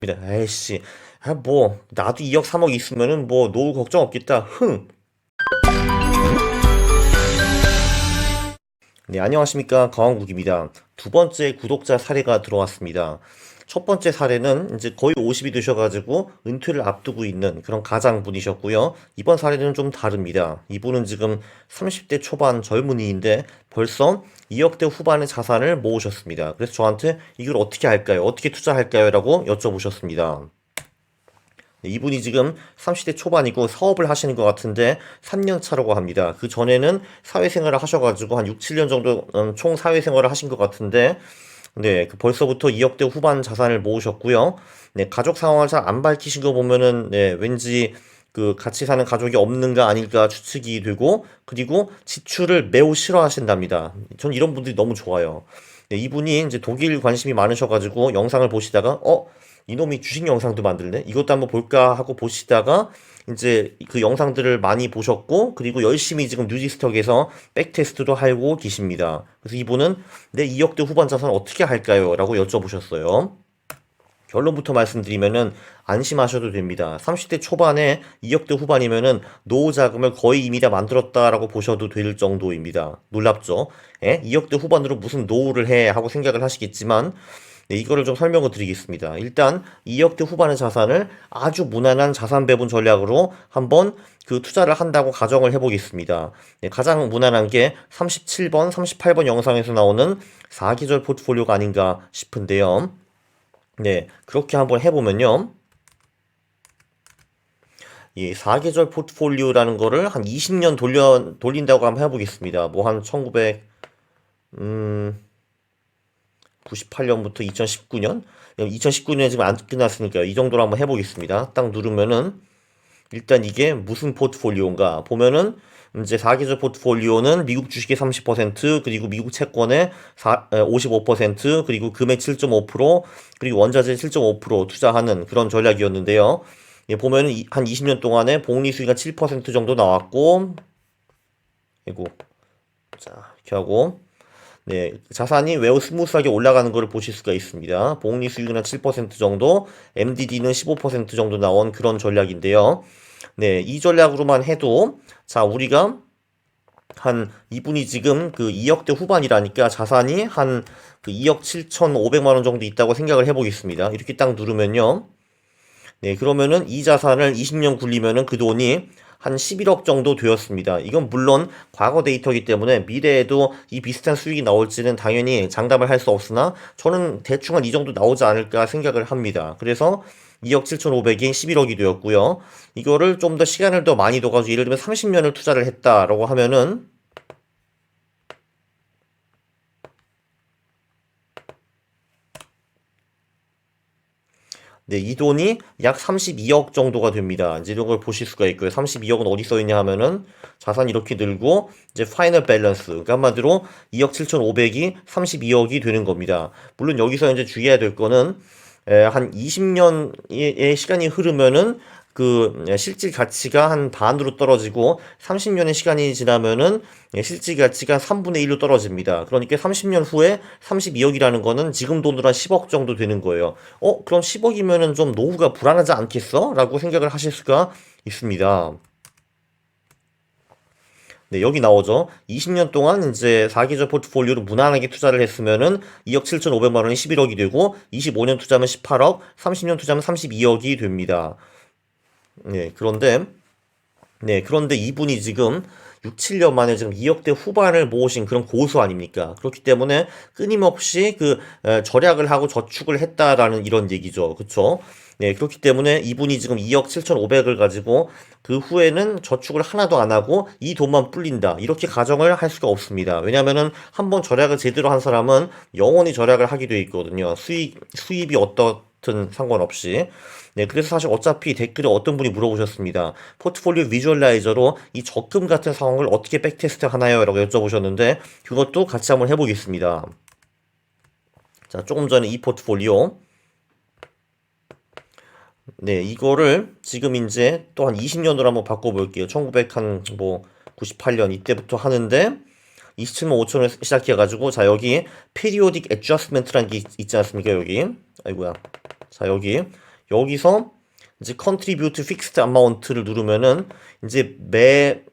에이씨, 뭐 나도 2억 3억 있으면은 뭐 노후 걱정 없겠다. 흥. 네, 안녕하십니까. 강원국입니다. 두 번째 구독자 사례가 들어왔습니다. 첫 번째 사례는 이제 거의 50이 되셔가지고 은퇴를 앞두고 있는 그런 가장분이셨고요. 이번 사례는 좀 다릅니다. 이분은 지금 30대 초반 젊은이인데 벌써 2억대 후반의 자산을 모으셨습니다. 그래서 저한테 이걸 어떻게 할까요? 어떻게 투자할까요? 라고 여쭤보셨습니다. 네, 이분이 지금 30대 초반이고 사업을 하시는 것 같은데 3년 차라고 합니다. 그 전에는 사회생활을 하셔가지고 한 6, 7년 정도 총 사회생활을 하신 것 같은데 네, 그 벌써부터 2억대 후반 자산을 모으셨고요. 네, 가족 상황을 잘 안 밝히신 거 보면은 네, 왠지 그 같이 사는 가족이 없는가 아닐까 추측이 되고 그리고 지출을 매우 싫어하신답니다. 전 이런 분들이 너무 좋아요. 네, 이분이 이제 독일 관심이 많으셔가지고 영상을 보시다가 이놈이 주식 영상도 만들네? 이것도 한번 볼까 하고 보시다가 이제 그 영상들을 많이 보셨고 그리고 열심히 지금 뉴지스톡에서 백테스트도 하고 계십니다. 그래서 이분은 내 2억대 후반 자산 어떻게 할까요? 라고 여쭤보셨어요. 결론부터 말씀드리면은 안심하셔도 됩니다. 30대 초반에 2억대 후반이면은 노후 자금을 거의 이미 다 만들었다라고 보셔도 될 정도입니다. 놀랍죠? 2억대 후반으로 무슨 노후를 해? 하고 생각을 하시겠지만 네, 이거를 좀 설명을 드리겠습니다. 일단 2억대 후반의 자산을 아주 무난한 자산 배분 전략으로 한번 그 투자를 한다고 가정을 해보겠습니다. 네, 가장 무난한 게 37번, 38번 영상에서 나오는 4계절 포트폴리오가 아닌가 싶은데요. 네, 그렇게 한번 해보면요. 이 4계절 포트폴리오라는 거를 한 20년 돌린다고 한번 해보겠습니다. 뭐 한 98년부터 2019년? 2019년에 지금 안 끝났으니까요. 이 정도로 한번 해보겠습니다. 딱 누르면은 일단 이게 무슨 포트폴리오인가 보면은 이제 4계절 포트폴리오는 미국 주식의 30% 그리고 미국 채권의 55% 그리고 금액 7.5% 그리고 원자재 7.5% 투자하는 그런 전략이었는데요. 예, 보면은 한 20년 동안에 복리 수익가 7% 정도 나왔고 이고 자 이렇게 하고 네, 자산이 매우 스무스하게 올라가는 것을 보실 수가 있습니다. 복리 수익은 한 7% 정도, MDD는 15% 정도 나온 그런 전략인데요. 네, 이 전략으로만 해도 자, 우리가 한 이분이 지금 그 2억대 후반이라니까 자산이 한 그 2억 7,500만 원 정도 있다고 생각을 해보겠습니다. 이렇게 딱 누르면요. 네, 그러면은 이 자산을 20년 굴리면은 그 돈이 한 11억 정도 되었습니다. 이건 물론 과거 데이터이기 때문에 미래에도 이 비슷한 수익이 나올지는 당연히 장담을 할 수 없으나 저는 대충 한 이 정도 나오지 않을까 생각을 합니다. 그래서 2억 7,500이 11억이 되었고요. 이거를 좀 더 시간을 더 많이 둬가지고 예를 들면 30년을 투자를 했다라고 하면은 네, 이 돈이 약 32억 정도가 됩니다. 이제 이런 걸 보실 수가 있고요. 32억은 어디 써 있냐 하면은 자산이 이렇게 늘고 이제 파이널 밸런스. 그러니까 한마디로 2억 7,500이 32억이 되는 겁니다. 물론 여기서 이제 주의해야 될 거는 한 20년의 시간이 흐르면은 그 실질 가치가 한 반으로 떨어지고 30년의 시간이 지나면은 실질 가치가 3분의 1로 떨어집니다. 그러니까 30년 후에 32억이라는 거는 지금 돈으로 한 10억 정도 되는 거예요. 그럼 10억이면은 좀 노후가 불안하지 않겠어? 라고 생각을 하실 수가 있습니다. 네, 여기 나오죠. 20년 동안 이제 4계절 포트폴리오로 무난하게 투자를 했으면은 2억 7,500만 원이 11억이 되고 25년 투자하면 18억, 30년 투자하면 32억이 됩니다. 네, 그런데 이분이 지금 6, 7년 만에 지금 2억대 후반을 모으신 그런 고수 아닙니까? 그렇기 때문에 끊임없이 그 절약을 하고 저축을 했다라는 이런 얘기죠. 그쵸? 네, 그렇기 때문에 이분이 지금 2억 7,500을 가지고 그 후에는 저축을 하나도 안 하고 이 돈만 불린다. 이렇게 가정을 할 수가 없습니다. 왜냐면은 한번 절약을 제대로 한 사람은 영원히 절약을 하게 돼 있거든요. 수입이 어떻든 상관없이. 네, 그래서 사실 어차피 댓글에 어떤 분이 물어보셨습니다. 포트폴리오 비주얼라이저로 이 적금 같은 상황을 어떻게 백테스트 하나요? 라고 여쭤보셨는데 그것도 같이 한번 해보겠습니다. 자, 조금 전에 이 포트폴리오 네, 이거를 지금 이제 또 한 20년으로 한번 바꿔볼게요. 1998년 이때부터 하는데 27만 5천원 시작해가지고 자 여기 periodic adjustment라는 게 있지 않습니까? 여기 아이고야 자 여기 여기서 이제 contribute fixed amount를 누르면은 이제 매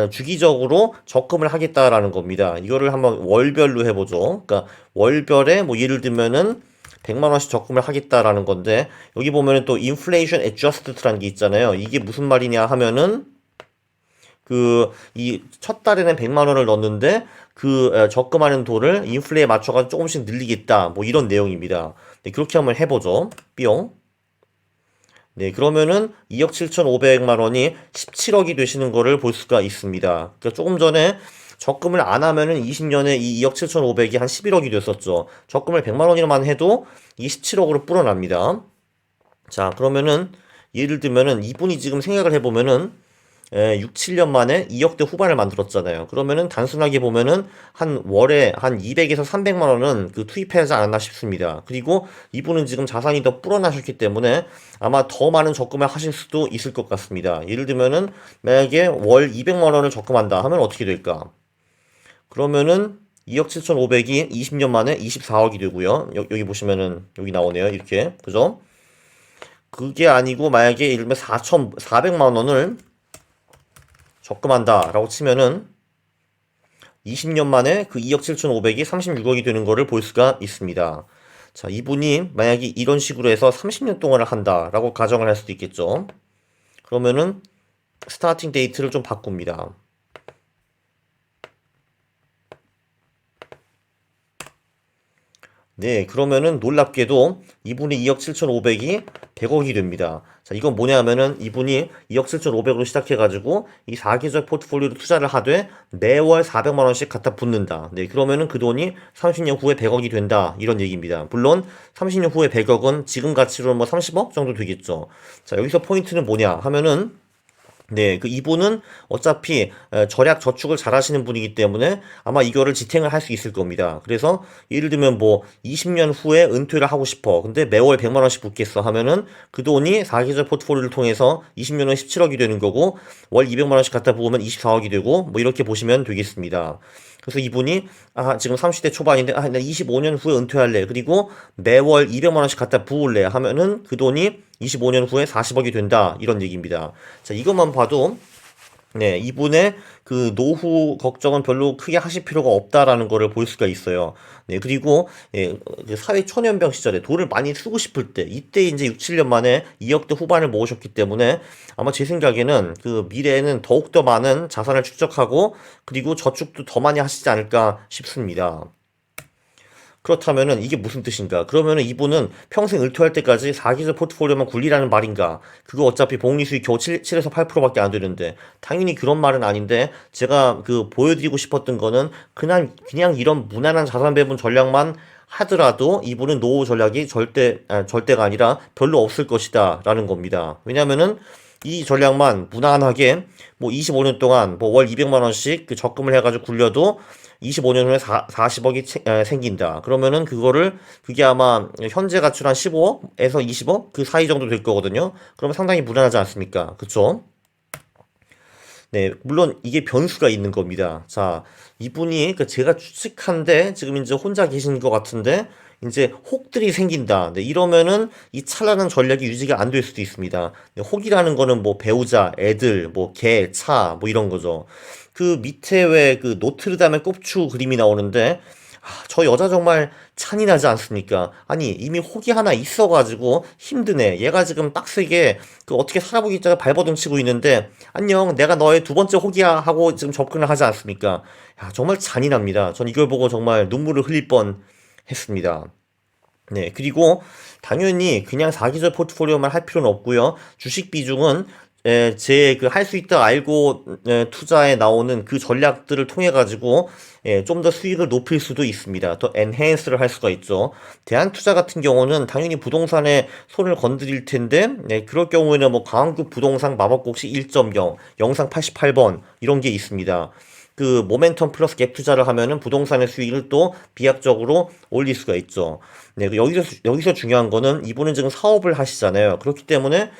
주기적으로 적금을 하겠다라는 겁니다. 이거를 한번 월별로 해보죠. 그러니까 월별에 뭐 예를 들면은 100만 원씩 적금을 하겠다라는 건데 여기 보면은 또 inflation adjusted라는 게 있잖아요. 이게 무슨 말이냐 하면은 그 이 첫 달에는 100만 원을 넣었는데 그 적금하는 돈을 인플레에 맞춰가지고 조금씩 늘리겠다 뭐 이런 내용입니다. 네, 그렇게 한번 해보죠. 뿅. 네, 그러면은 2억 7,500만 원이 17억이 되시는 거를 볼 수가 있습니다. 그러니까 조금 전에 적금을 안 하면은 20년에 이 2억 7,500이 한 11억이 됐었죠. 적금을 100만 원이만 해도 이 17억으로 불어납니다. 자, 그러면은 예를 들면은 이분이 지금 생각을 해보면은 6, 7년 만에 2억대 후반을 만들었잖아요. 그러면은 단순하게 보면은 한 월에 한 200에서 300만 원은 그 투입하지 않았나 싶습니다. 그리고 이분은 지금 자산이 더 불어나셨기 때문에 아마 더 많은 적금을 하실 수도 있을 것 같습니다. 예를 들면은 만약에 월 200만 원을 적금한다 하면 어떻게 될까? 그러면은 2억 7,500이 20년 만에 24억이 되고요. 여기 보시면은 여기 나오네요. 이렇게. 그죠? 그게 아니고 만약에 예를 들면 4,400만 원을 적금한다 라고 치면은 20년 만에 그 2억 7,500이 36억이 되는 거를 볼 수가 있습니다. 자, 이분이 만약에 이런 식으로 해서 30년 동안을 한다 라고 가정을 할 수도 있겠죠. 그러면은 스타팅 데이트를 좀 바꿉니다. 네, 그러면은 놀랍게도 이분이 2억 7,500이 100억이 됩니다. 자, 이건 뭐냐면은 이분이 2억 7,500으로 시작해가지고 이 4계절 포트폴리오로 투자를 하되 매월 400만 원씩 갖다 붓는다. 네, 그러면은 그 돈이 30년 후에 100억이 된다. 이런 얘기입니다. 물론 30년 후에 100억은 지금 가치로 뭐 30억 정도 되겠죠. 자, 여기서 포인트는 뭐냐 하면은 네, 그 이분은 어차피 절약 저축을 잘 하시는 분이기 때문에 아마 이거를 지탱을 할 수 있을 겁니다. 그래서 예를 들면 뭐 20년 후에 은퇴를 하고 싶어. 근데 매월 100만 원씩 붓겠어 하면은 그 돈이 사계절 포트폴리오를 통해서 20년은 17억이 되는 거고 월 200만 원씩 갖다 부으면 24억이 되고 뭐 이렇게 보시면 되겠습니다. 그래서 이분이 지금 30대 초반인데 나 25년 후에 은퇴할래. 그리고 매월 200만 원씩 갖다 부을래 하면은 그 돈이 25년 후에 40억이 된다. 이런 얘기입니다. 자, 이것만 봐도 네, 이분의 그 노후 걱정은 별로 크게 하실 필요가 없다라는 거를 볼 수가 있어요. 네, 그리고 사회 초년병 시절에 돈을 많이 쓰고 싶을 때 이때 이제 6, 7년 만에 2억대 후반을 모으셨기 때문에 아마 제 생각에는 그 미래에는 더욱더 많은 자산을 축적하고 그리고 저축도 더 많이 하시지 않을까 싶습니다. 그렇다면은 이게 무슨 뜻인가? 그러면은 이분은 평생 을투할 때까지 4기절 포트폴리오만 굴리라는 말인가? 그거 어차피 복리 수익 겨우 7에서 8%밖에 안 되는데 당연히 그런 말은 아닌데 제가 그 보여드리고 싶었던 거는 그냥 이런 무난한 자산 배분 전략만 하더라도 이분은 노후 전략이 절대가 아니라 별로 없을 것이다 라는 겁니다. 왜냐면은 이 전략만 무난하게 뭐 25년 동안 뭐 월 200만 원씩 그 적금을 해가지고 굴려도 25년 후에 40억이 생긴다. 그러면은 그게 아마 현재 가치로 한 15억에서 20억 그 사이 정도 될 거거든요. 그러면 상당히 무난하지 않습니까? 그쵸? 네, 물론 이게 변수가 있는 겁니다. 자, 이분이 제가 추측한데 지금 이제 혼자 계신 것 같은데 이제 혹들이 생긴다. 네, 이러면은 이 찬란한 전략이 유지가 안 될 수도 있습니다. 네, 혹이라는 거는 뭐 배우자, 애들, 뭐 개, 차, 뭐 이런 거죠. 그 밑에 왜 그 노트르담의 꼽추 그림이 나오는데 저 여자 정말 찬인하지 않습니까? 아니 이미 혹이 하나 있어가지고 힘드네. 얘가 지금 빡세게 그 어떻게 살아보겠자가 발버둥 치고 있는데 안녕 내가 너의 두 번째 혹이야 하고 지금 접근을 하지 않습니까? 야 정말 잔인합니다. 전 이걸 보고 정말 눈물을 흘릴 뻔 했습니다. 네, 그리고 당연히 그냥 사기절 포트폴리오만 할 필요는 없고요. 주식 비중은 제 그 할 수 있다 알고 투자에 나오는 그 전략들을 통해 가지고 좀 더 수익을 높일 수도 있습니다. 더 엔핸스를 할 수가 있죠. 대한투자 같은 경우는 당연히 부동산에 손을 건드릴 텐데 그럴 경우에는 뭐 강한국 부동산 마법곡시 1.0 영상 88번 이런 게 있습니다. 그 모멘텀 플러스 갭 투자를 하면은 부동산의 수익을 또 비약적으로 올릴 수가 있죠. 네, 여기서 중요한 거는 이분은 지금 사업을 하시잖아요. 그렇기 때문에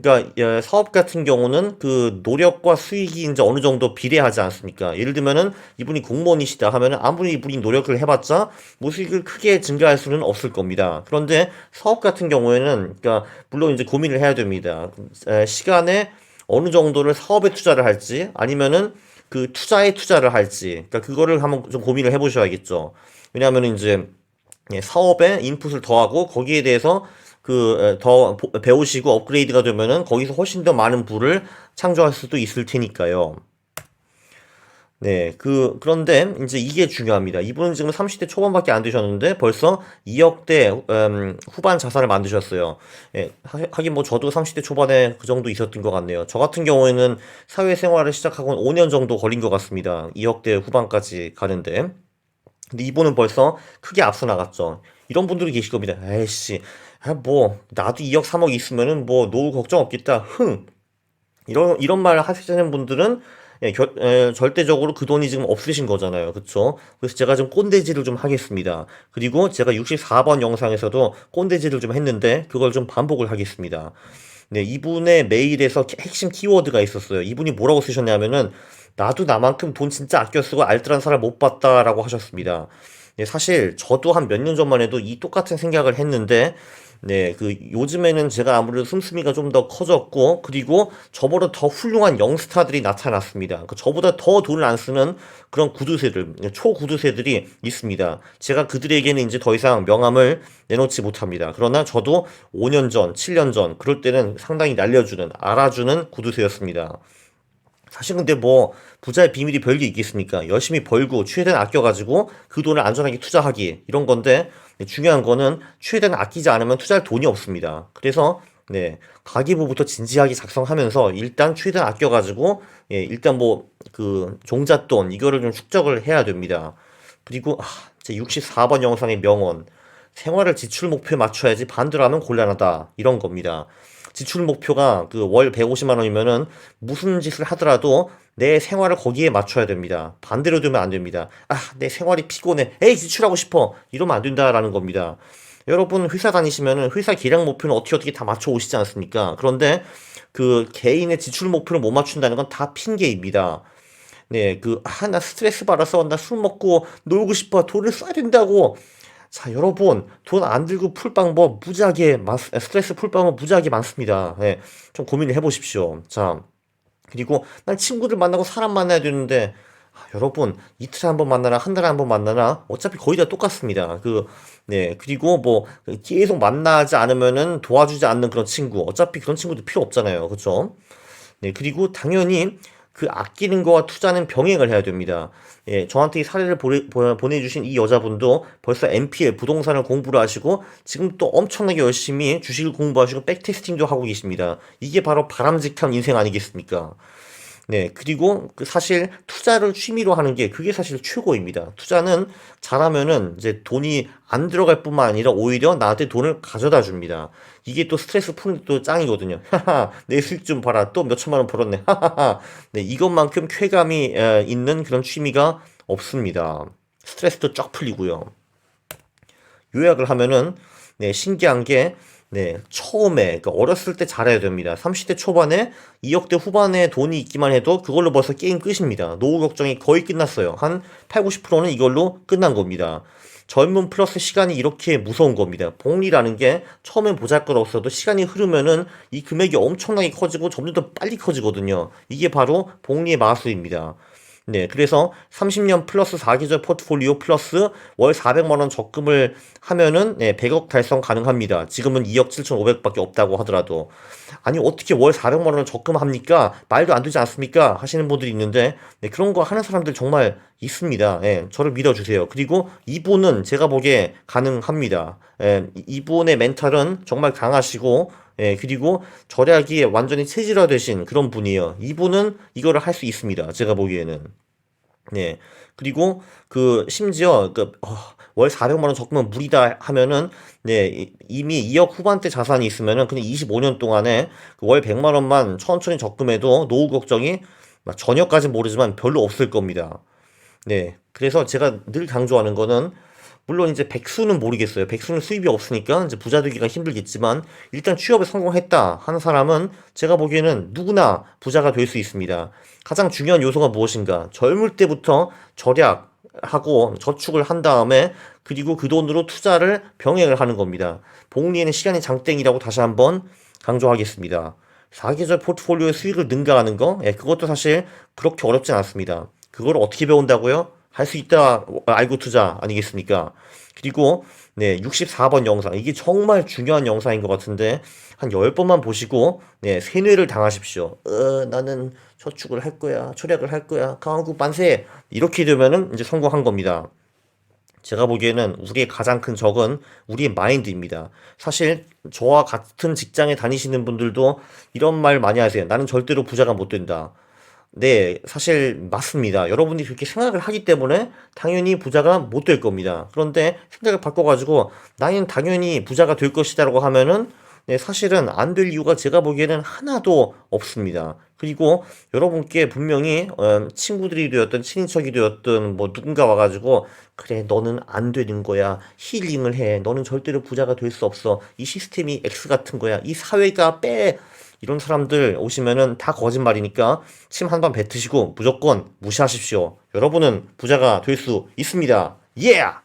그러니까 사업 같은 경우는 그 노력과 수익이 이제 어느 정도 비례하지 않습니까? 예를 들면은 이분이 공무원이시다 하면은 아무리 이분이 노력을 해봤자 뭐 수익을 크게 증가할 수는 없을 겁니다. 그런데 사업 같은 경우에는 그러니까 물론 이제 고민을 해야 됩니다. 시간에 어느 정도를 사업에 투자를 할지 아니면은 그 투자에 투자를 할지 그러니까 그거를 한번 좀 고민을 해보셔야겠죠. 왜냐하면 이제 사업에 인풋을 더하고 거기에 대해서 더 배우시고 업그레이드가 되면은 거기서 훨씬 더 많은 부를 창조할 수도 있을 테니까요. 네, 그런데 이제 이게 중요합니다. 이분은 지금 30대 초반밖에 안 되셨는데 벌써 2억대 후반 자산을 만드셨어요. 예, 하긴 뭐 저도 30대 초반에 그 정도 있었던 것 같네요. 저 같은 경우에는 사회생활을 시작하고 5년 정도 걸린 것 같습니다. 2억대 후반까지 가는데. 근데 이분은 벌써 크게 앞서 나갔죠. 이런 분들이 계실 겁니다. 에이씨, 뭐 나도 2억 3억 있으면은 뭐 노후 걱정 없겠다. 흥. 이런 말 하시는 분들은 절대적으로 그 돈이 지금 없으신 거잖아요. 그쵸? 그래서 제가 좀 꼰대질을 좀 하겠습니다. 그리고 제가 64번 영상에서도 꼰대질을 좀 했는데 그걸 좀 반복을 하겠습니다. 네, 이분의 메일에서 핵심 키워드가 있었어요. 이분이 뭐라고 쓰셨냐면은 나도 나만큼 돈 진짜 아껴 쓰고 알뜰한 사람 못 봤다라고 하셨습니다. 네, 사실 저도 한 몇 년 전만 해도 이 똑같은 생각을 했는데 네, 요즘에는 제가 아무래도 씀씀이가 좀 더 커졌고 그리고 저보다 더 훌륭한 영스타들이 나타났습니다. 저보다 더 돈을 안 쓰는 그런 구두쇠들, 초구두쇠들이 있습니다. 제가 그들에게는 이제 더 이상 명함을 내놓지 못합니다. 그러나 저도 5년 전, 7년 전 그럴 때는 상당히 날려주는, 알아주는 구두쇠였습니다. 사실 근데 뭐 부자의 비밀이 별게 있겠습니까? 열심히 벌고 최대한 아껴가지고 그 돈을 안전하게 투자하기 이런 건데 중요한 거는 최대한 아끼지 않으면 투자할 돈이 없습니다. 그래서 네 가계부부터 진지하게 작성하면서 일단 최대한 아껴가지고 일단 뭐 종잣돈 이거를 좀 축적을 해야 됩니다. 그리고 제 64번 영상의 명언 생활을 지출 목표에 맞춰야지 반대로 하면 곤란하다 이런 겁니다. 지출 목표가 월 150만 원이면은 무슨 짓을 하더라도 내 생활을 거기에 맞춰야 됩니다. 반대로 되면 안 됩니다. 내 생활이 피곤해. 에이, 지출하고 싶어. 이러면 안 된다라는 겁니다. 여러분 회사 다니시면은 회사 기량 목표는 어떻게 다 맞춰 오시지 않습니까? 그런데 개인의 지출 목표를 못 맞춘다는 건 다 핑계입니다. 네, 나 스트레스 받아서 나 술 먹고 놀고 싶어. 돈을 써야 된다고. 자, 여러분, 돈 안 들고 풀 방법 스트레스 풀 방법 무지하게 많습니다. 예, 좀 고민을 해보십시오. 자, 그리고 난 친구들 만나고 사람 만나야 되는데, 여러분, 이틀에 한 번 만나나, 한 달에 한 번 만나나, 어차피 거의 다 똑같습니다. 네, 그리고 뭐, 계속 만나지 않으면은 도와주지 않는 그런 친구, 어차피 그런 친구들 필요 없잖아요. 그쵸? 네, 그리고 당연히 아끼는 거와 투자는 병행을 해야 됩니다. 예, 저한테 이 사례를 보내주신 이 여자분도 벌써 MPL 부동산을 공부를 하시고 지금 또 엄청나게 열심히 주식을 공부하시고 백테스팅도 하고 계십니다. 이게 바로 바람직한 인생 아니겠습니까? 네, 그리고 사실 투자를 취미로 하는 게 그게 사실 최고입니다. 투자는 잘하면은 이제 돈이 안 들어갈 뿐만 아니라 오히려 나한테 돈을 가져다 줍니다. 이게 또 스트레스 푸는 또 짱이거든요. 하하, 내 수익 좀 봐라. 또 몇 천만 원 벌었네. 하하하. 네, 이것만큼 쾌감이 있는 그런 취미가 없습니다. 스트레스도 쫙 풀리고요. 요약을 하면은 네, 신기한 게 처음에 그러니까 어렸을 때 잘해야 됩니다. 30대 초반에 2억대 후반에 돈이 있기만 해도 그걸로 벌써 게임 끝입니다. 노후 걱정이 거의 끝났어요. 한 8, 90%는 이걸로 끝난 겁니다. 젊은 플러스 시간이 이렇게 무서운 겁니다. 복리라는 게 처음엔 보잘것없어도 시간이 흐르면은 이 금액이 엄청나게 커지고 점점 더 빨리 커지거든요. 이게 바로 복리의 마술입니다. 네, 그래서 30년 플러스 4계절 포트폴리오 플러스 월 400만 원 적금을 하면은 100억 달성 가능합니다. 지금은 2억 7,500밖에 없다고 하더라도. 아니, 어떻게 월 400만 원을 적금합니까? 말도 안 되지 않습니까? 하시는 분들이 있는데 그런 거 하는 사람들 정말 있습니다. 저를 믿어주세요. 그리고 이분은 제가 보기에 가능합니다. 이분의 멘탈은 정말 강하시고 그리고 절약이 완전히 체질화되신 그런 분이에요. 이분은 이거를 할 수 있습니다. 제가 보기에는. 네. 그리고 심지어 월 400만 원 적으면 무리다 하면은 이미 2억 후반대 자산이 있으면은 그냥 25년 동안에 월 100만 원만 천천히 적금해도 노후 걱정이 막 전혀까진 모르지만 별로 없을 겁니다. 네. 그래서 제가 늘 강조하는 거는 물론 이제 백수는 모르겠어요. 백수는 수입이 없으니까 이제 부자 되기가 힘들겠지만 일단 취업에 성공했다 하는 사람은 제가 보기에는 누구나 부자가 될 수 있습니다. 가장 중요한 요소가 무엇인가? 젊을 때부터 절약하고 저축을 한 다음에 그리고 그 돈으로 투자를 병행을 하는 겁니다. 복리에는 시간이 장땡이라고 다시 한번 강조하겠습니다. 사계절 포트폴리오의 수익을 능가하는 거, 예, 그것도 사실 그렇게 어렵진 않습니다. 그걸 어떻게 배운다고요? 할 수 있다 알고 투자 아니겠습니까? 그리고 네, 64번 영상. 이게 정말 중요한 영상인 것 같은데 한 10번만 보시고 네, 세뇌를 당하십시오. 나는 저축을 할 거야. 절약을 할 거야. 강한국 만세. 이렇게 되면은 이제 성공한 겁니다. 제가 보기에는 우리의 가장 큰 적은 우리의 마인드입니다. 사실 저와 같은 직장에 다니시는 분들도 이런 말 많이 하세요. 나는 절대로 부자가 못 된다. 네, 사실 맞습니다. 여러분이 그렇게 생각을 하기 때문에 당연히 부자가 못 될 겁니다. 그런데 생각을 바꿔가지고 나는 당연히 부자가 될 것이다라고 하면은 네, 사실은 안 될 이유가 제가 보기에는 하나도 없습니다. 그리고 여러분께 분명히 친구들이 되었든 친인척이 되었든 뭐 누군가 와가지고 그래 너는 안 되는 거야 힐링을 해 너는 절대로 부자가 될 수 없어 이 시스템이 X 같은 거야 이 사회가 빼 이런 사람들 오시면은 다 거짓말이니까 침 한 번 뱉으시고 무조건 무시하십시오. 여러분은 부자가 될 수 있습니다. 예! Yeah!